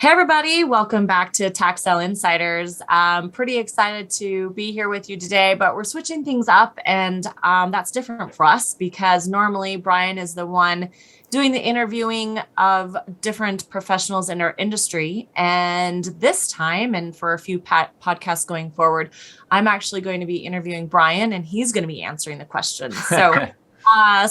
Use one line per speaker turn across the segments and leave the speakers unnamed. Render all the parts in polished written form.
Hey, everybody, welcome back to Tax Sale Insiders. I'm pretty excited to be here with you today, but we're switching things up, and that's different for us because normally Brian is the one doing the interviewing of different professionals in our industry. And this time, and for a few podcasts going forward, I'm actually going to be interviewing Brian, and he's going to be answering the questions. So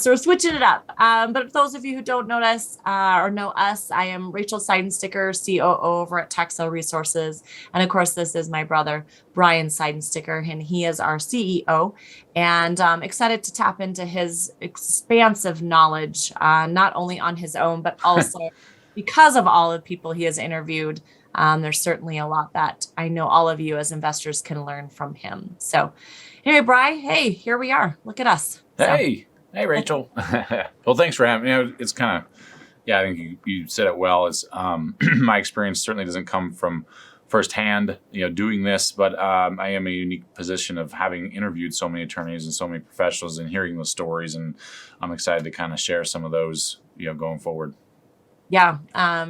we're switching it up. But for those of you who don't know us or know us, I am Rachel Seidensticker, COO over at Tax Sale Resources. And of course, this is my brother, Brian Seidensticker, and he is our CEO. And I'm excited to tap into his expansive knowledge, not only on his own, but also because of all the people he has interviewed. There's certainly a lot that I know all of you as investors can learn from him. So anyway, Bri, hey, here we are. Look at us.
Hey, Rachel. Well, thanks for having me. It's kind of, I think you said it well. It's my experience certainly doesn't come from firsthand, doing this, but I am in a unique position of having interviewed so many attorneys and so many professionals and hearing those stories, and I'm excited to kind of share some of those, going forward.
Yeah,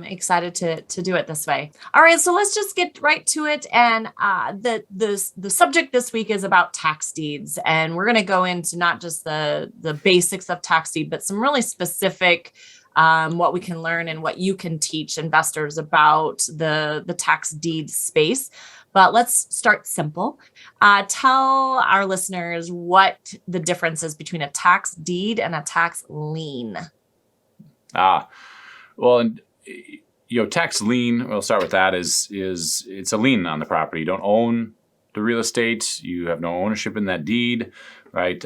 excited to do it this way. All right, so let's just get right to it. And the subject this week is about tax deeds, and we're going to go into not just the basics of tax deed, but some really specific what we can learn and what you can teach investors about the tax deed space. But let's start simple. Tell our listeners what the difference is between a tax deed and a tax lien.
Well, and tax lien, we'll start with that, is it's a lien on the property. You don't own the real estate. You have no ownership in that deed, right?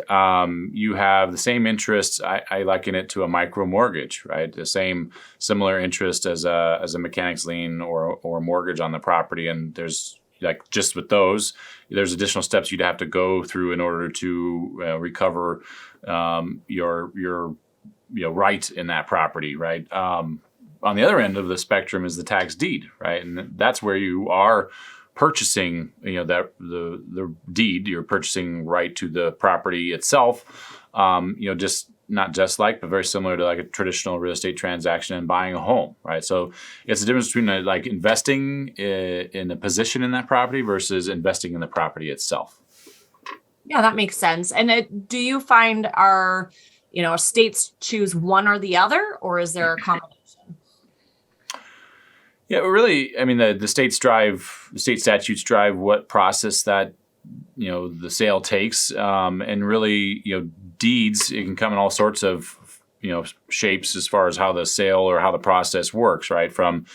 You have the same interests. I liken it to a micro mortgage, right? The same similar interest as a mechanic's lien or a mortgage on the property. And there's just with those, there's additional steps you'd have to go through in order to recover your right in that property, right? On the other end of the spectrum is the tax deed, right? And that's where you are purchasing, that the deed, you're purchasing right to the property itself, just not just like, but very similar to like a traditional real estate transaction and buying a home, right? So it's the difference between like investing in a position in that property versus investing in the property itself.
Yeah, that makes sense. And do you find states choose one or the other, or is there a combination?
Yeah, really, I mean, the state statutes drive what process that, the sale takes. And really, deeds, it can come in all sorts of, shapes as far as how the sale or how the process works, right? From,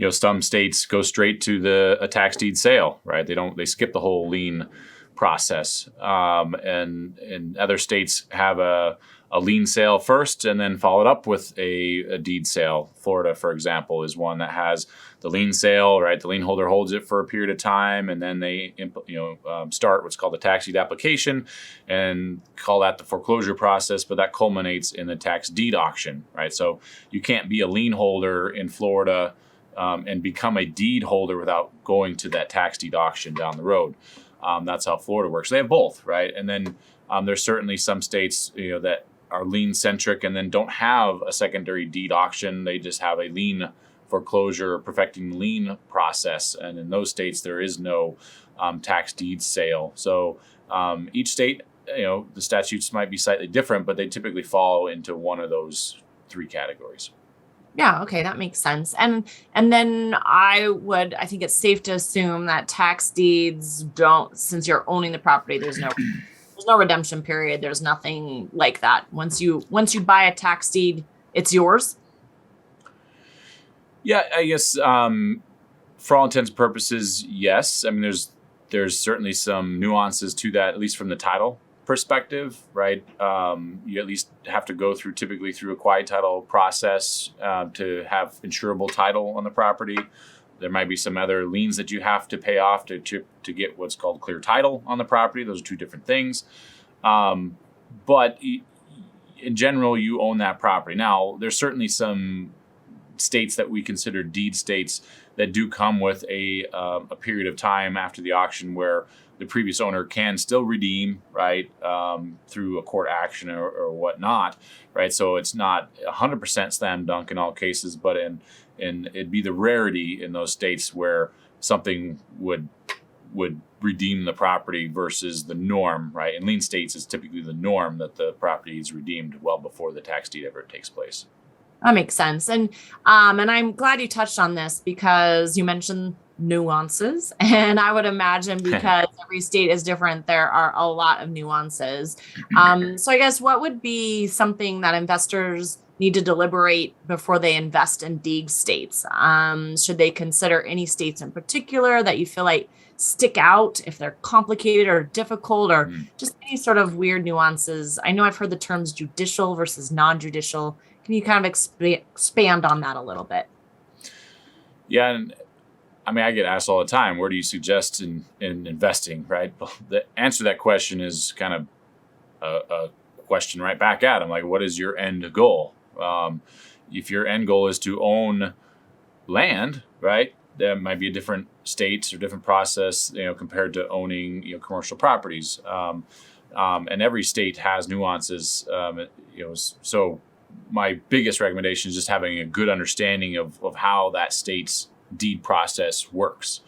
some states go straight to a tax deed sale, right? They skip the whole lien process. And other states have a lien sale first and then followed up with a deed sale. Florida, for example, is one that has the lien sale, right? The lien holder holds it for a period of time, and then they start what's called the tax deed application and call that the foreclosure process, but that culminates in the tax deed auction, right? So you can't be a lien holder in Florida and become a deed holder without going to that tax deed auction down the road. That's how Florida works. They have both, right? And then there's certainly some states, that are lien centric and then don't have a secondary deed auction. They just have a lien foreclosure, perfecting lien process. And in those states, there is no tax deed sale. So each state, the statutes might be slightly different, but they typically fall into one of those three categories.
Yeah, okay, that makes sense. And then I think it's safe to assume that tax deeds don't, since you're owning the property, there's no redemption period. There's nothing like that. Once you buy a tax deed, it's yours.
Yeah, I guess for all intents and purposes, yes. I mean, there's certainly some nuances to that, at least from the title perspective, right? You at least have to go typically through a quiet title process to have insurable title on the property. There might be some other liens that you have to pay off to get what's called clear title on the property. Those are two different things. But in general, you own that property. Now, there's certainly some states that we consider deed states that do come with a period of time after the auction where the previous owner can still redeem, right, through a court action or whatnot, right? So it's not 100% slam dunk in all cases, but in it'd be the rarity in those states where something would redeem the property versus the norm, right? In lien states, it's typically the norm that the property is redeemed well before the tax deed ever takes place.
That makes sense. And I'm glad you touched on this because you mentioned nuances. And I would imagine because every state is different, there are a lot of nuances. So I guess what would be something that investors need to deliberate before they invest in deed states? Should they consider any states in particular that you feel like stick out if they're complicated or difficult or just any sort of weird nuances? I know I've heard the terms judicial versus non-judicial. Can you kind of expand on that a little bit?
Yeah, and I mean, I get asked all the time, where do you suggest in investing, right? Well, the answer to that question is kind of a question right back at them, like, what is your end goal? If your end goal is to own land, right, there might be a different states or different process, compared to owning, commercial properties. And every state has nuances, so my biggest recommendation is just having a good understanding of how that state's deed process works,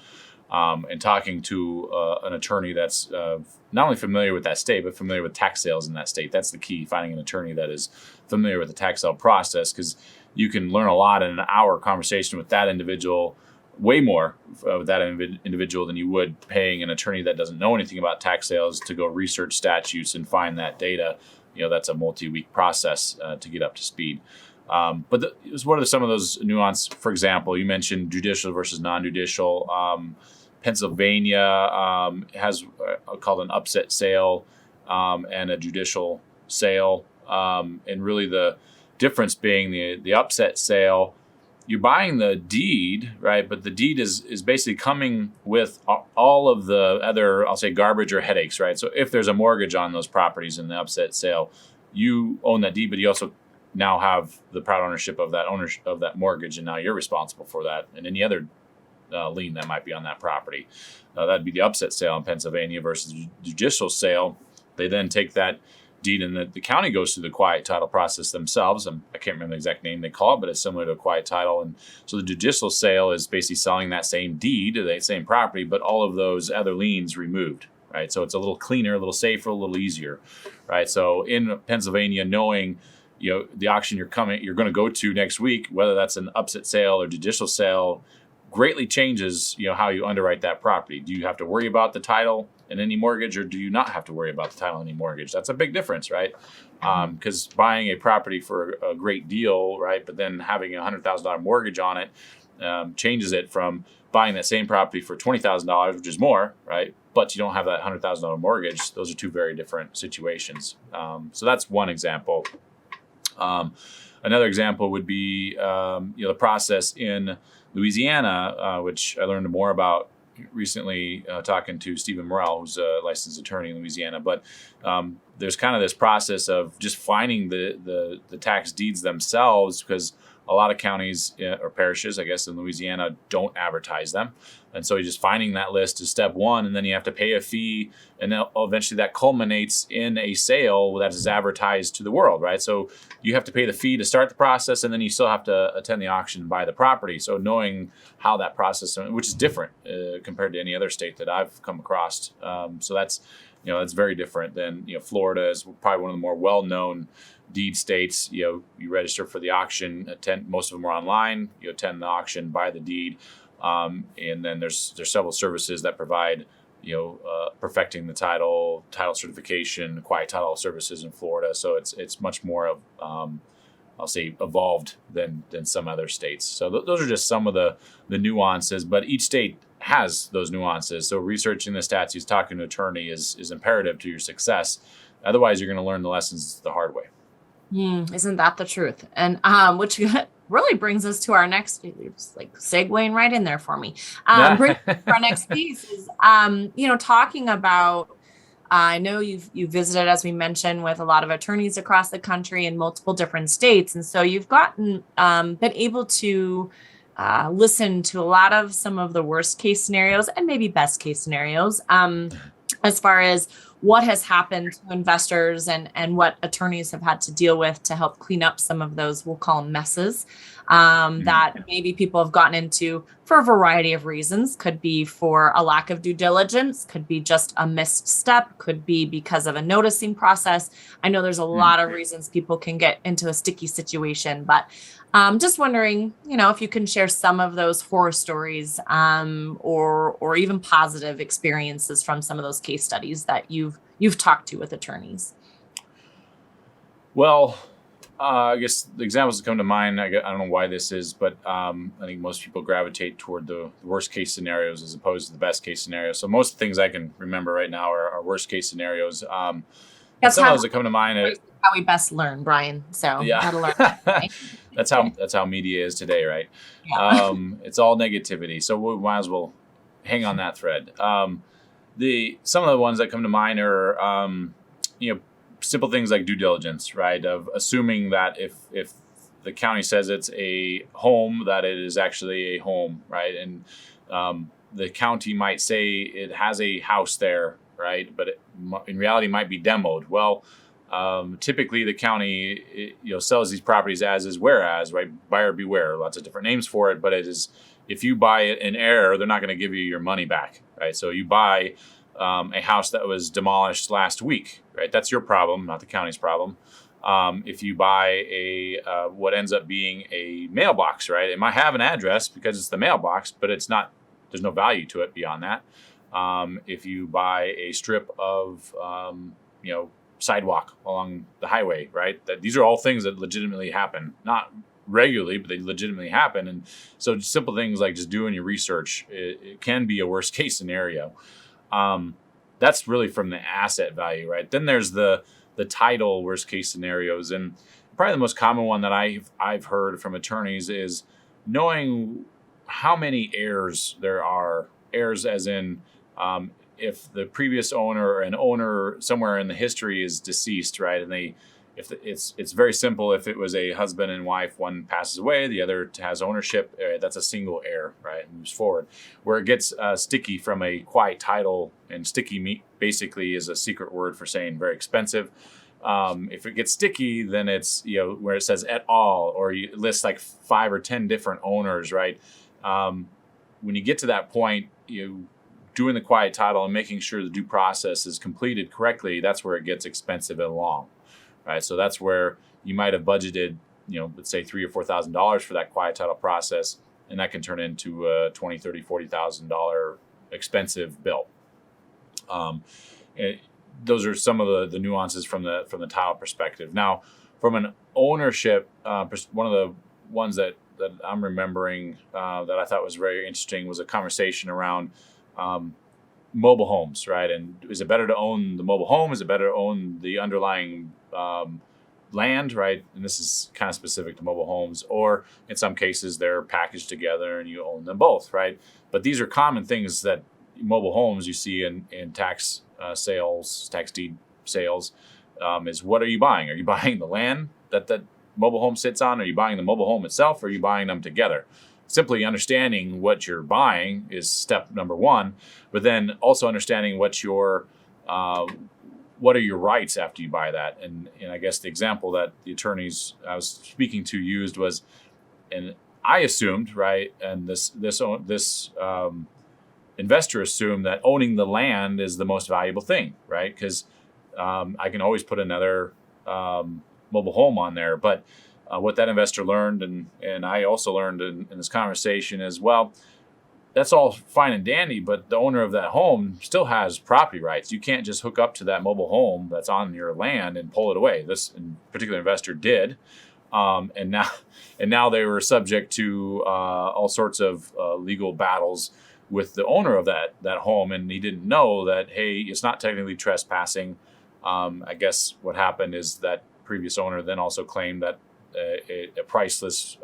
and talking to an attorney that's not only familiar with that state, but familiar with tax sales in that state. That's the key, finding an attorney that is familiar with the tax sale process, because you can learn a lot in an hour conversation with that individual, way more with that individual than you would paying an attorney that doesn't know anything about tax sales to go research statutes and find that data. That's a multi-week process to get up to speed. But what are some of those nuance? For example, you mentioned judicial versus non-judicial. Pennsylvania has called an upset sale and a judicial sale. And really the difference being the upset sale, you're buying the deed, right? But the deed is basically coming with all of the other, I'll say, garbage or headaches, right? So if there's a mortgage on those properties in the upset sale, you own that deed, but you also now have the proud ownership of that mortgage, and now you're responsible for that and any other lien that might be on that property. That'd be the upset sale in Pennsylvania versus judicial sale. They then take that deed, and the county goes through the quiet title process themselves. I can't remember the exact name they call it, but it's similar to a quiet title. And so the judicial sale is basically selling that same deed to that same property, but all of those other liens removed, right? So it's a little cleaner, a little safer, a little easier, right? So in Pennsylvania, knowing the auction you're going to go to next week, whether that's an upset sale or judicial sale, greatly changes how you underwrite that property. Do you have to worry about the title in any mortgage, or do you not have to worry about the title in any mortgage? That's a big difference, right? Because buying a property for a great deal, right, but then having a $100,000 mortgage on it changes it from buying that same property for $20,000, which is more, right, but you don't have that $100,000 mortgage. Those are two very different situations. So that's one example. Another example would be the process in Louisiana, which I learned more about recently talking to Stephen Morrell, who's a licensed attorney in Louisiana. But there's kind of this process of just finding the tax deeds themselves, because a lot of counties or parishes, I guess, in Louisiana don't advertise them. And so you're just finding that list is step one, and then you have to pay a fee, and then eventually that culminates in a sale that is advertised to the world, right? So you have to pay the fee to start the process, and then you still have to attend the auction and buy the property. So knowing how that process, which is different compared to any other state that I've come across. So that's very different than, Florida is probably one of the more well-known deed states. You register for the auction, most of them are online, you attend the auction, buy the deed. And then there's several services that provide, perfecting the title certification, quiet title services in Florida. So it's much more of, I'll say, evolved than some other states. So those are just some of the nuances, but each state has those nuances. So researching the statutes, talking to an attorney is imperative to your success. Otherwise, you're going to learn the lessons the hard way.
Isn't that the truth? And which really brings us to our next, it's like segueing right in there for me. Brings us to our next piece is, talking about, I know you've visited, as we mentioned, with a lot of attorneys across the country in multiple different states. And so you've been able to listen to a lot of some of the worst case scenarios and maybe best case scenarios. as far as what has happened to investors and what attorneys have had to deal with to help clean up some of those, we'll call them messes, that maybe people have gotten into for a variety of reasons. Could be for a lack of due diligence, could be just a missed step, could be because of a noticing process. I know there's a lot of reasons people can get into a sticky situation, but just wondering, if you can share some of those horror stories, or even positive experiences from some of those case studies that you've talked to with attorneys.
Well, I guess the examples that come to mind, I don't know why this is, but I think most people gravitate toward the worst case scenarios as opposed to the best case scenarios. So most things I can remember right now are worst case scenarios.
That's
some of those that come to mind.
How we best learn, Brian. So
Yeah,
gotta learn. Right?
that's how media is today, right?
Yeah.
It's all negativity, so we might as well hang on that thread. Some of the ones that come to mind are simple things like due diligence, right? Of assuming that if the county says it's a home, that it is actually a home, right? And the county might say it has a house there, right? But in reality, might be demoed. Well, typically the county sells these properties as is, whereas, right? Buyer beware. Lots of different names for it, but it is, if you buy it in error, they're not going to give you your money back, right? So you buy a house that was demolished last week, right? That's your problem, not the county's problem. If you buy what ends up being a mailbox, right? It might have an address because it's the mailbox, but it's not. There's no value to it beyond that. If you buy a strip of sidewalk along the highway, right? These are all things that legitimately happen, not regularly, but they legitimately happen. And so just simple things like just doing your research, it can be a worst case scenario. That's really from the asset value, right? Then there's the title worst case scenarios, and probably the most common one that I've heard from attorneys is knowing how many heirs there are. Heirs as in if the previous owner or an owner somewhere in the history is deceased, right? And it's very simple. If it was a husband and wife, one passes away, the other has ownership. That's a single heir, right? And moves forward. Where it gets sticky from a quiet title, and sticky basically is a secret word for saying very expensive. If it gets sticky, then it's where it says et al, or you list like 5 or 10 different owners, right? When you get to that point, doing the quiet title and making sure the due process is completed correctly, that's where it gets expensive and long. Right, so that's where you might have budgeted, let's say $3,000 or $4,000 for that quiet title process, and that can turn into a $20,000, $30,000, $40,000 expensive bill. Those are some of the nuances from the title perspective. Now, from an ownership, one of the ones that I'm remembering that I thought was very interesting was a conversation around mobile homes, right? And is it better to own the mobile home? Is it better to own the underlying land, right? And this is kind of specific to mobile homes, or in some cases they're packaged together and you own them both, right? But these are common things that mobile homes you see in tax sales, tax deed sales, is what are you buying? Are you buying the land that mobile home sits on? Are you buying the mobile home itself, or are you buying them together? Simply understanding what you're buying is step number one, but then also understanding what are your rights after you buy that. And I guess the example that the attorneys I was speaking to used was, and I assumed, right, and this investor assumed that owning the land is the most valuable thing, right? Because I can always put another mobile home on there, but what that investor learned, and I also learned in this conversation as well, that's all fine and dandy, but the owner of that home still has property rights. You can't just hook up to that mobile home that's on your land and pull it away. This particular investor did, and now they were subject to all sorts of legal battles with the owner of that home, and he didn't know that, hey, it's not technically trespassing. I guess what happened is that previous owner then also claimed that a priceless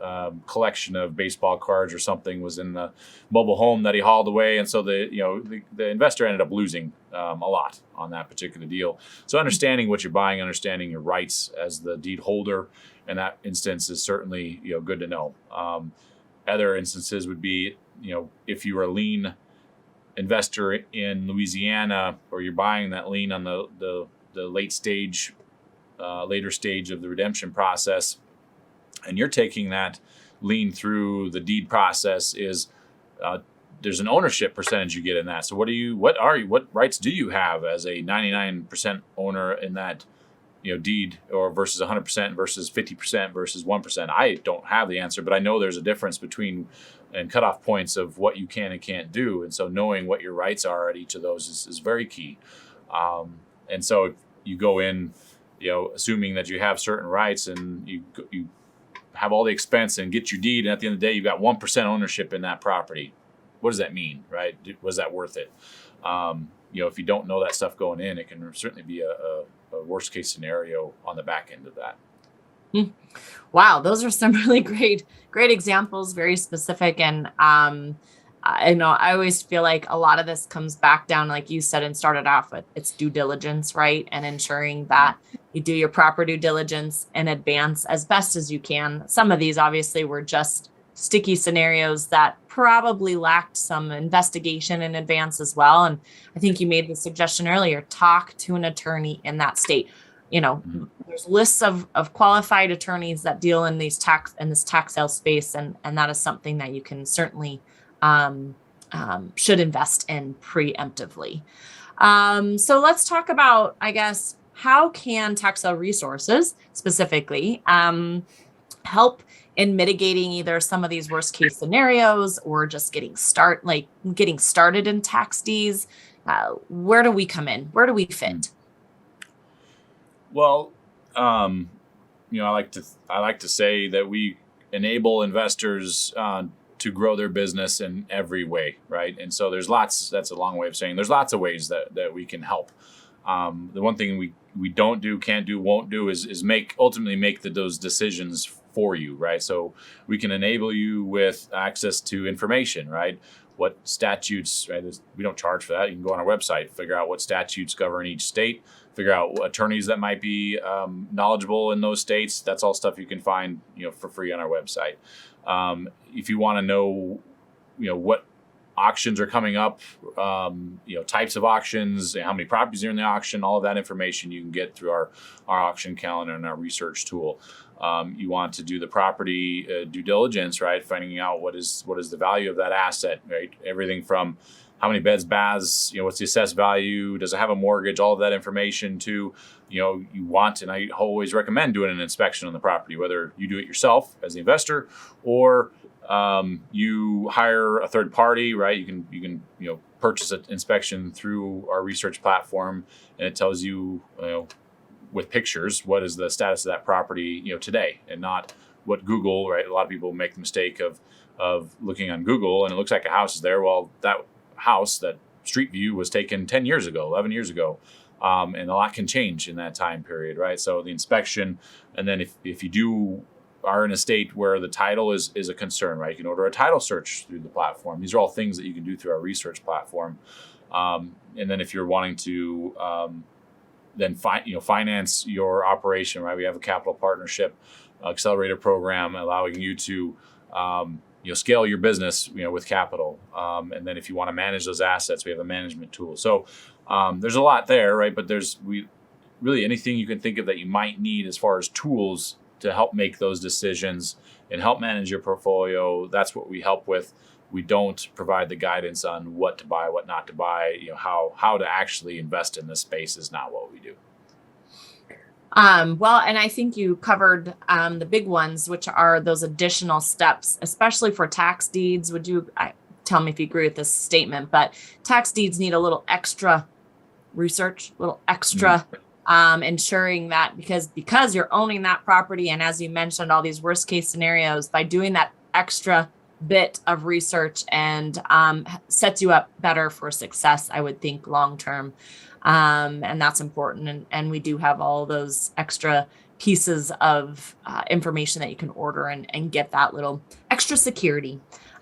collection of baseball cards or something was in the mobile home that he hauled away, and so the investor ended up losing a lot on that particular deal. So understanding what you're buying, understanding your rights as the deed holder in that instance is certainly good to know. Other instances would be if you are a lien investor in Louisiana, or you're buying that lien on the later stage of the redemption process, and you're taking that lien through the deed process, is there's an ownership percentage you get in that. So what rights do you have as a 99% owner in that deed, or versus 100% versus 50% versus 1%? I don't have the answer, but I know there's a difference between and cutoff points of what you can and can't do. And so knowing what your rights are at each of those is very key. And so if you go in, assuming that you have certain rights, and you have all the expense and get your deed, and at the end of the day, you've got 1% ownership in that property. What does that mean, right? Was that worth it? If you don't know that stuff going in, it can certainly be a worst case scenario on the back end of that.
Wow, those are some really great examples, very specific. And I always feel like a lot of this comes back down, like you said, and started off with, it's due diligence, right? And ensuring that you do your proper due diligence in advance as best as you can. Some of these obviously were just sticky scenarios that probably lacked some investigation in advance as well. And I think you made the suggestion earlier, talk to an attorney in that state. There's lists of qualified attorneys that deal in this tax sale space. And that is something that you can certainly should invest in preemptively. So let's talk about, I guess, how can tax sale resources specifically help in mitigating either some of these worst case scenarios, or just getting started in tax deeds? Where do we come in? Where do we fit?
Well, I like to say that we enable investors to grow their business in every way, right? And so that's a long way of saying there's lots of ways that we can help. The one thing we don't do, can't do, won't do is ultimately make those decisions for you, right? So we can enable you with access to information, right? What statutes, right? We don't charge for that. You can go on our website, figure out what statutes govern each state, figure out attorneys that might be knowledgeable in those states. That's all stuff you can find, for free on our website. If you want to know, what auctions are coming up, types of auctions, how many properties are in the auction, all of that information you can get through our auction calendar and our research tool. You want to do the property due diligence, right? Finding out what is the value of that asset, right? Everything from how many beds, baths, what's the assessed value, does it have a mortgage, all of that information to, you want, and I always recommend doing an inspection on the property, whether you do it yourself as the investor, or you hire a third party, right? You can purchase an inspection through our research platform, and it tells you, with pictures, what is the status of that property, today, and not what Google, right? A lot of people make the mistake of looking on Google and it looks like a house is there. Well, that house, that street view was taken 10 years ago, 11 years ago. And a lot can change in that time period, right? So the inspection, and then if you are in a state where the title is a concern, right? You can order a title search through the platform. These are all things that you can do through our research platform. And then if you're wanting to then finance your operation, right? We have a capital partnership accelerator program allowing you to scale your business with capital. And then if you want to manage those assets, we have a management tool. So there's a lot there, right? But there's really anything you can think of that you might need as far as tools to help make those decisions and help manage your portfolio. That's what we help with. We don't provide the guidance on what to buy, what not to buy. How to actually invest in this space is not what we do.
Well, and I think you covered the big ones, which are those additional steps, especially for tax deeds. Would you tell me if you agree with this statement? But tax deeds need a little extra research, a little extra ensuring that because you're owning that property, and as you mentioned, all these worst case scenarios, by doing that extra bit of research and sets you up better for success, I would think, long term. And that's important. And we do have all those extra pieces of information that you can order and get that little extra security.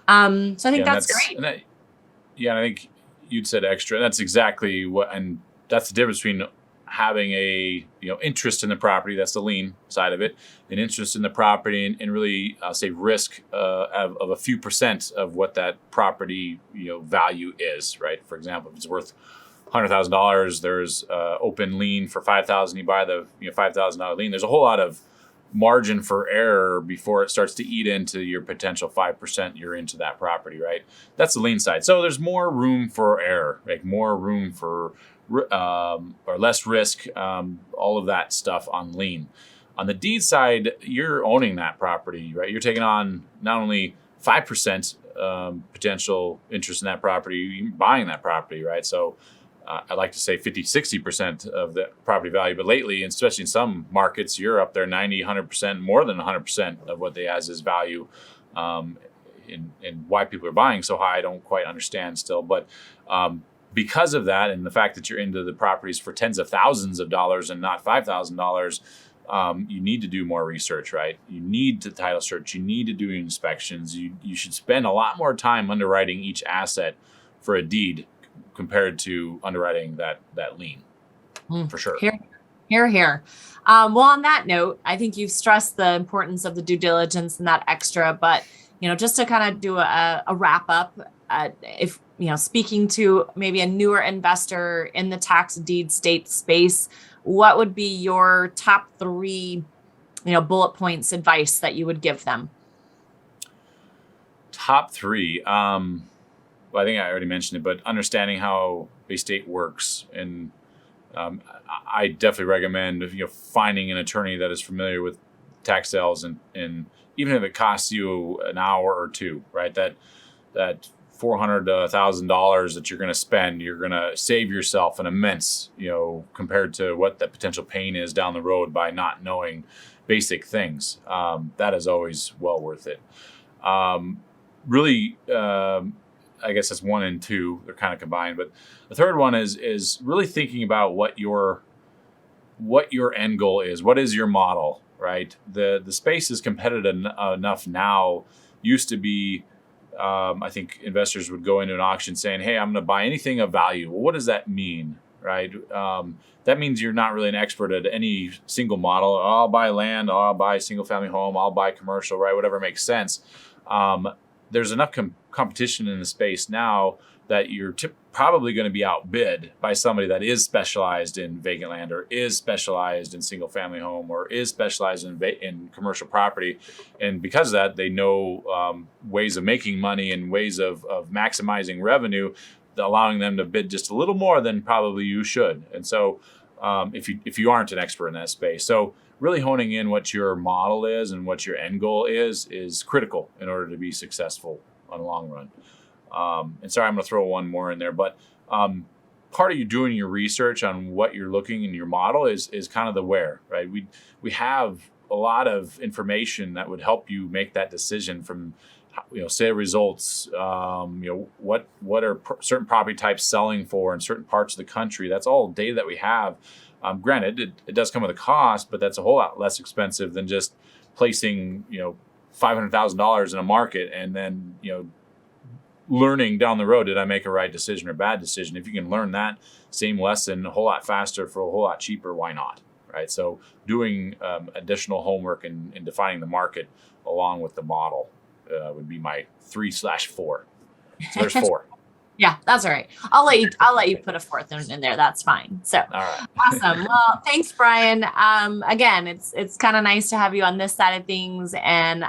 So I think that's great.
I think you'd said extra. That's exactly what, and that's the difference between having a interest in the property. That's the lien side of it, an interest in the property, and really say risk of a few percent of what that property value is, right? For example, if it's worth $100,000, there's open lien for $5,000. You buy the $5,000 lien. There's a whole lot of margin for error before it starts to eat into your potential 5% you're into that property, right? That's the lien side. So there's more room for error, like more room for or less risk, all of that stuff on lien. On the deed side, you're owning that property, right? You're taking on not only 5% potential interest in that property, you're buying that property, right? So I like to say 50, 60% of the property value, but lately, and especially in some markets, you're up there 90, 100%, more than 100% of what they has as value. And why people are buying so high, I don't quite understand still. But because of that, and the fact that you're into the properties for tens of thousands of dollars and not $5,000, you need to do more research, right? You need to title search. You need to do inspections. You should spend a lot more time underwriting each asset for a deed compared to underwriting that lien, for sure.
Here. Well, on that note, I think you've stressed the importance of the due diligence and that extra, but just to kind of do a wrap up, if speaking to maybe a newer investor in the tax deed state space, what would be your top 3, bullet points advice that you would give them?
Top 3. Well, I think I already mentioned it, but understanding how a state works, and I definitely recommend finding an attorney that is familiar with tax sales, and even if it costs you an hour or two, right? That $400 to $1,000 that you're going to spend, you're going to save yourself an immense, compared to what the potential pain is down the road by not knowing basic things. That is always well worth it. Really. I guess that's 1 and 2. They're kind of combined, but the third one is really thinking about what your end goal is. What is your model, right? The space is competitive enough now. Used to be, I think investors would go into an auction saying, "Hey, I'm going to buy anything of value." Well, what does that mean, right? That means you're not really an expert at any single model. Oh, I'll buy land. Oh, I'll buy a single family home. I'll buy commercial, right? Whatever makes sense. There's enough competition in the space now that you're probably going to be outbid by somebody that is specialized in vacant land, or is specialized in single family home, or is specialized in commercial property. And because of that, they know ways of making money and ways of maximizing revenue, allowing them to bid just a little more than probably you should. And so if you aren't an expert in that space. So really honing in what your model is and what your end goal is critical in order to be successful on the long run. And sorry, I'm going to throw one more in there, but part of you doing your research on what you're looking in your model is kind of the where, right? We have a lot of information that would help you make that decision, from sale results, what are certain property types selling for in certain parts of the country. That's all data that we have. Granted, it does come with a cost, but that's a whole lot less expensive than just placing, $500,000 in a market and then, learning down the road, did I make a right decision or bad decision? If you can learn that same lesson a whole lot faster for a whole lot cheaper, why not, right? So doing additional homework and defining the market along with the model would be my 3/4. So there's 4.
Yeah, that's all right. I'll let you put a 4th in there. That's fine. So,
all right.
Awesome. Well, thanks, Brian. Again, it's kind of nice to have you on this side of things. And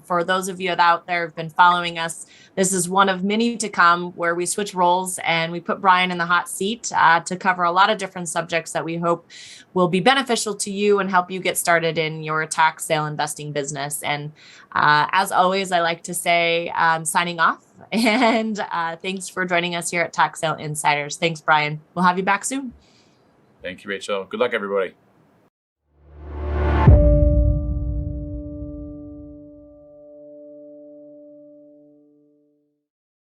for those of you out there who've been following us, this is one of many to come where we switch roles and we put Brian in the hot seat to cover a lot of different subjects that we hope will be beneficial to you and help you get started in your tax sale investing business. And as always, I like to say, signing off. And thanks for joining us here at Tax Sale Insiders. Thanks, Brian. We'll have you back soon.
Thank you, Rachel. Good luck, everybody.